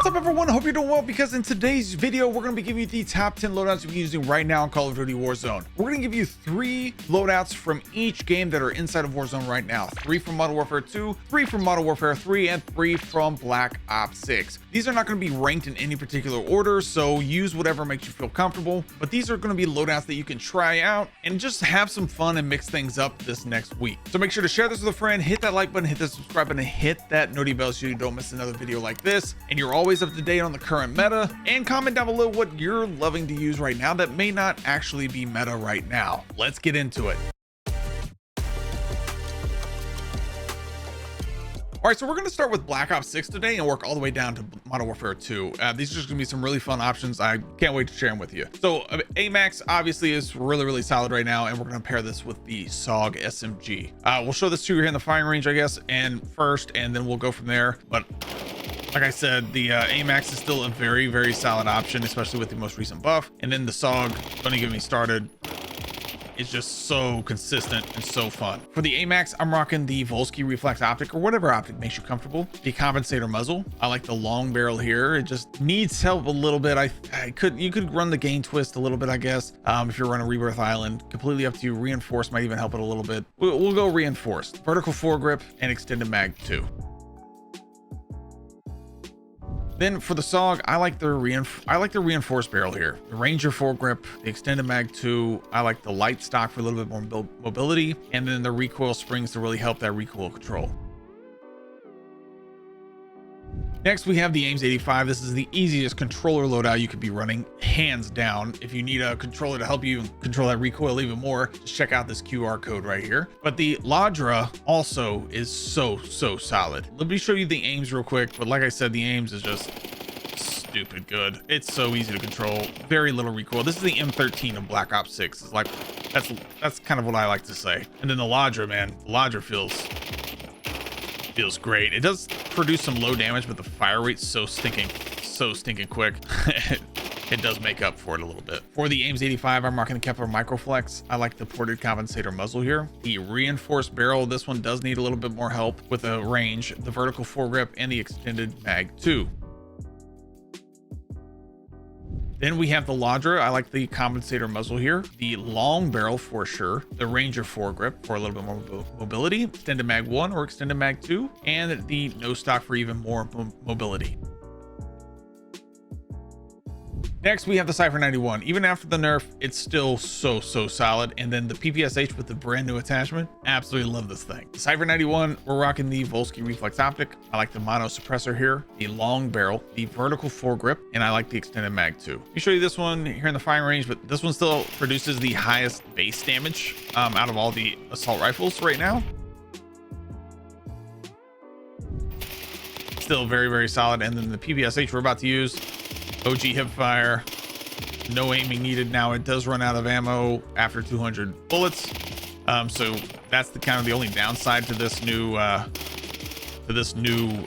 What's up, everyone? Hope you're doing well, because in today's video we're going to be giving you the top 10 loadouts you're using right now in Call of Duty Warzone. We're going to give you 3 loadouts from each game that are inside of Warzone right now. 3 from Modern Warfare 2, 3 from Modern Warfare 3, and 3 from Black Ops 6. These are not going to be ranked in any particular order, so use whatever makes you feel comfortable, but these are going to be loadouts that you can try out and just have some fun and mix things up this next week. So make sure to share this with a friend, hit that like button, hit the subscribe button, and hit that noty bell so you don't miss another video like this, and you're always up to date on the current meta. And comment down below what you're loving to use right now that may not actually be meta right now. Let's get into it. All right, so we're going to start with Black Ops 6 today and work all the way down to Modern Warfare 2. These are just going to be some really fun options. I can't wait to share them with you. So AMAX obviously is really solid right now, and we're going to pair this with the SOG SMG. We'll show this to you here in the firing range, I guess, and first, and then we'll go from there. But like I said, the AMAX is still a very solid option, especially with the most recent buff. And then the SOG, don't even get me started. It's just so consistent and so fun. For the AMAX, I'm rocking the Volsky Reflex Optic, or whatever optic makes you comfortable. The compensator muzzle. I like the long barrel here. It just needs help a little bit. You could run the gain twist a little bit, I guess. If you're running Rebirth Island, completely up to you. Reinforced might even help it a little bit. We'll go reinforced. Vertical foregrip and extended mag 2. Then for the SOG, I like the reinforced barrel here. The Ranger foregrip, the extended mag 2. I like the light stock for a little bit more mobility, and then the recoil springs to really help that recoil control. Next, we have the AIMS 85. This is the easiest controller loadout you could be running, hands down. If you need a controller to help you control that recoil even more, just check out this QR code right here. But the Ladra also is so solid. Let me show you the AIMS real quick. But like I said, the AIMS is just stupid good. It's so easy to control, very little recoil. This is the M13 of Black Ops 6. It's like, that's kind of what I like to say. And then the Ladra, man, the Ladra feels great. It does produce some low damage, but the fire rate's so stinking quick. It does make up for it a little bit. For the AIMS 85, I'm rocking the Kepler Microflex. I like the ported compensator muzzle here. The reinforced barrel, this one does need a little bit more help with the range, the vertical foregrip, and the extended mag 2. Then we have the Ladra. I like the compensator muzzle here. The long barrel for sure. The Ranger foregrip for a little bit more mobility. Extended mag 1 or extended mag 2. And the no stock for even more mobility. Next, we have the Cypher 91. Even after the nerf, it's still so solid. And then the PPSH with the brand new attachment. Absolutely love this thing. The Cypher 91, we're rocking the Volsky Reflex Optic. I like the mono suppressor here, the long barrel, the vertical foregrip, and I like the extended mag 2. Let me show you this one here in the firing range, but this one still produces the highest base damage out of all the assault rifles right now. Still very solid. And then the PPSH we're about to use, OG hipfire, no aiming needed. Now it does run out of ammo after 200 bullets, so that's the only downside to this new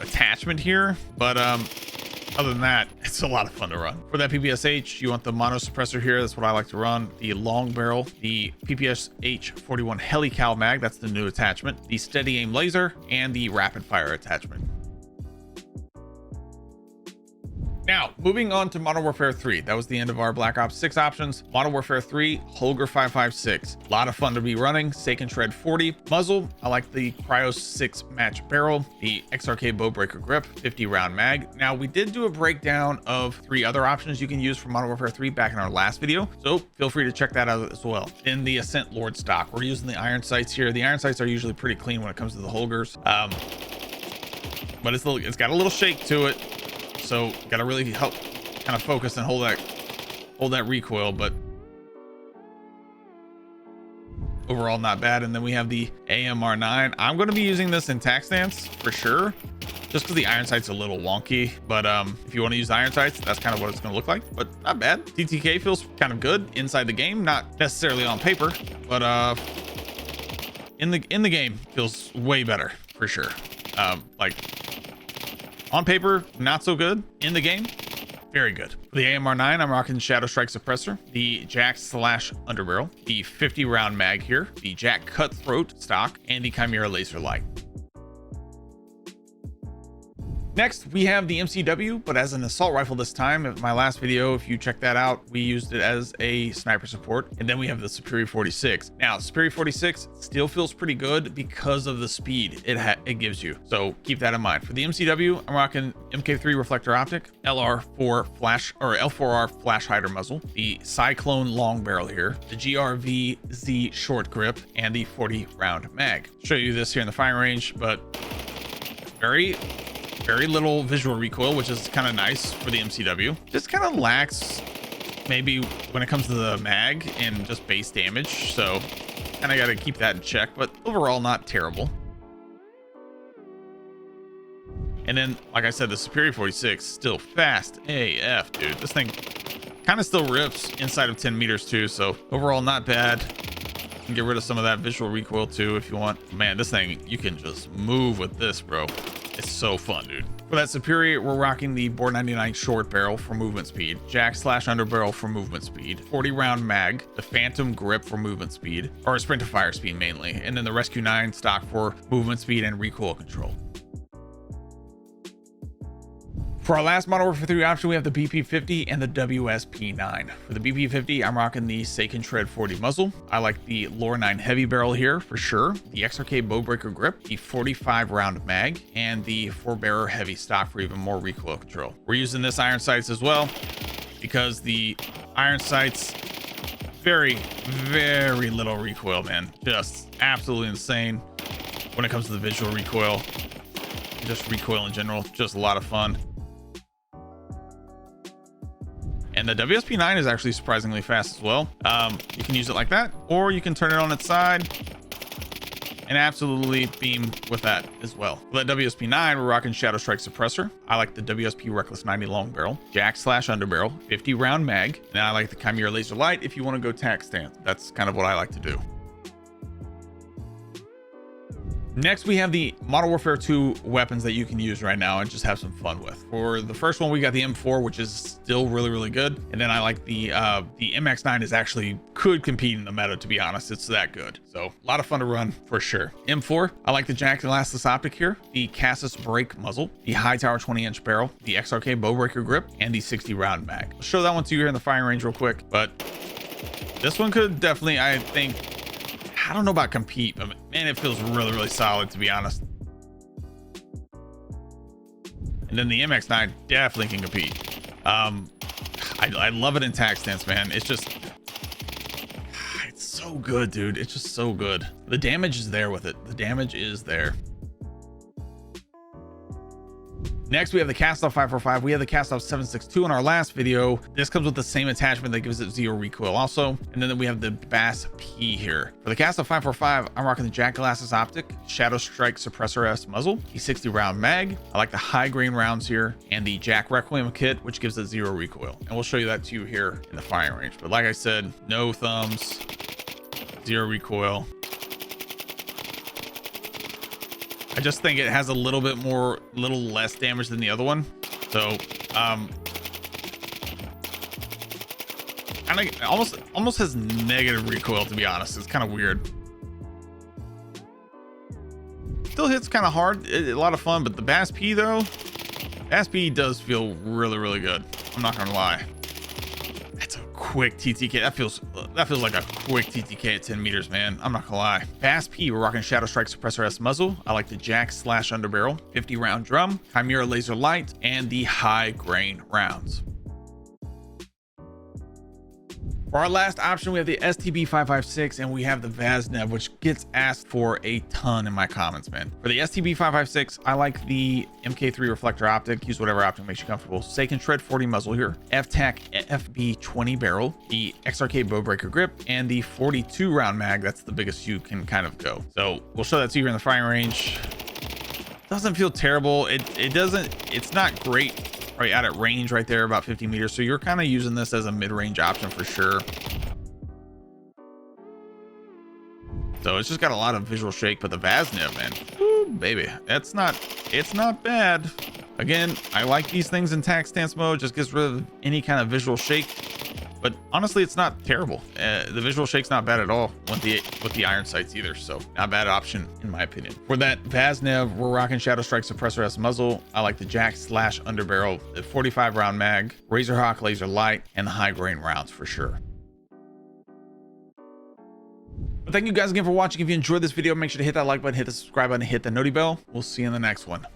attachment here. But other than that, it's a lot of fun to run. For that PPSH, you want the mono suppressor here. That's what I like to run. The long barrel, the PPSH 41 helical mag, that's the new attachment, the steady aim laser, and the rapid fire attachment. Now, moving on to Modern Warfare 3. That was the end of our Black Ops 6 options. Modern Warfare 3, Holger 556. A lot of fun to be running. Stake and Shred 40. Muzzle, I like the Cryo 6 match barrel. The XRK Bowbreaker grip, 50 round mag. Now, we did do a breakdown of 3 other options you can use for Modern Warfare 3 back in our last video, so feel free to check that out as well. In the Ascent Lord stock, we're using the iron sights here. The iron sights are usually pretty clean when it comes to the Holgers, but it's got a little shake to it. So gotta really help kind of focus and hold that recoil, but overall not bad. And then we have the AMR9. I'm going to be using this in tac stance for sure, just because the iron sight's a little wonky. But if you want to use iron sights, that's kind of what it's going to look like, but not bad. TTK feels kind of good inside the game, not necessarily on paper, but in the game feels way better for sure. Like on paper, not so good. In the game, very good. For the AMR9, I'm rocking Shadow Strike Suppressor, the Jack Slash Underbarrel, the 50 round mag here, the Jack Cutthroat stock, and the Chimera Laser Light. Next, we have the MCW, but as an assault rifle this time. In my last video, if you check that out, we used it as a sniper support. And then we have the Superior 46. Now, Superior 46 still feels pretty good because of the speed it gives you. So keep that in mind. For the MCW, I'm rocking MK3 reflector optic, L4R flash hider muzzle, the Cyclone long barrel here, the GRV-Z short grip, and the 40 round mag. Show you this here in the firing range, but very little visual recoil, which is kind of nice for the MCW. Just kind of lacks maybe when it comes to the mag and just base damage, so kind of got to keep that in check, but overall not terrible. And then, like I said, the Superior 46 still fast AF, dude. This thing kind of still rips inside of 10 meters too, so overall not bad. You can get rid of some of that visual recoil too if you want. Man, this thing, you can just move with this, bro. It's so fun, dude. For that Superior, we're rocking the Bore 99 short barrel for movement speed, Jack/underbarrel for movement speed, 40 round mag, the Phantom grip for movement speed, or sprint to fire speed mainly, and then the Rescue 9 stock for movement speed and recoil control. For our last Modern Warfare 3 option, we have the BP50 and the WSP9. For the BP50, I'm rocking the Seiken Tread 40 muzzle. I like the Lore 9 heavy barrel here for sure, the XRK Bowbreaker grip, the 45 round mag, and the Forebearer heavy stock for even more recoil control. We're using this iron sights as well because the iron sights, very little recoil, man. Just absolutely insane when it comes to the visual recoil. Just recoil in general, just a lot of fun. And the WSP9 is actually surprisingly fast as well. You can use it like that, or you can turn it on its side and absolutely beam with that as well. For that WSP9, we're rocking Shadow Strike Suppressor. I like the WSP Reckless 90 long barrel, Jack/underbarrel, 50 round mag, and I like the Chimera Laser Light if you want to go tac stance. That's kind of what I like to do. Next, we have the Modern Warfare 2 weapons that you can use right now and just have some fun with. For the first one, we got the M4, which is still really good. And then I like the MX9 is actually could compete in the meta, to be honest. It's that good. So a lot of fun to run for sure. M4, I like the Jack Elastis optic here, the Cassis brake muzzle, the High Tower 20-inch barrel, the XRK Bowbreaker grip, and the 60 round mag. I'll show that one to you here in the firing range real quick, but this one could definitely, I think, I don't know about compete, but man, it feels really solid, to be honest. And then the MX9 definitely can compete. I love it in tac stance, man. It's just, it's so good, dude. It's just so good. The damage is there with it. The damage is there. Next, we have the Castoff 545. We have the Castoff 762 in our last video. This comes with the same attachment that gives it 0 recoil also. And then we have the Bass P here. For the Castoff 545, I'm rocking the Jack Elastis optic, Shadow Strike Suppressor S muzzle, the 60 round mag. I like the high grain rounds here, and the Jack Requiem kit, which gives it 0 recoil. And we'll show you that to you here in the firing range. But like I said, no thumbs, 0 recoil. I just think it has a little less damage than the other one. So, kind of almost has negative recoil, to be honest. It's kind of weird. Still hits kind of hard. A lot of fun, but the Bass P though, Bass P does feel really good. I'm not gonna lie. That's a quick TTK. That feels like a quick TTK at 10 meters, man. I'm not gonna lie. Bass P, we're rocking Shadow Strike Suppressor S muzzle. I like the Jack/underbarrel, 50 round drum, Chimera Laser Light, and the high grain rounds. For our last option, we have the STB 556 and we have the Vaznev, which gets asked for a ton in my comments, man. For the STB 556, I like the MK3 reflector optic. Use whatever optic makes you comfortable. Seiken Tread 40 muzzle here, FTAC FB 20 barrel, the XRK Bowbreaker grip, and the 42 round mag. That's the biggest you can kind of go. So we'll show that to you here in the firing range. Doesn't feel terrible. It's not great right out at range right there, about 50 meters. So you're kind of using this as a mid-range option for sure. So it's just got a lot of visual shake, but the Vaznev, man, woo, baby, it's not bad. Again, I like these things in tac stance mode, just gets rid of any kind of visual shake, but honestly, it's not terrible. The visual shake's not bad at all with the iron sights either, so not a bad option in my opinion. For that Vaznev, we're rocking Shadow Strike Suppressor S muzzle. I like the Jack Slash Underbarrel, the 45 round mag, Razorhawk Laser Light, and the high grain rounds for sure. But thank you guys again for watching. If you enjoyed this video, make sure to hit that like button, hit the subscribe button, hit the noti bell. We'll see you in the next one.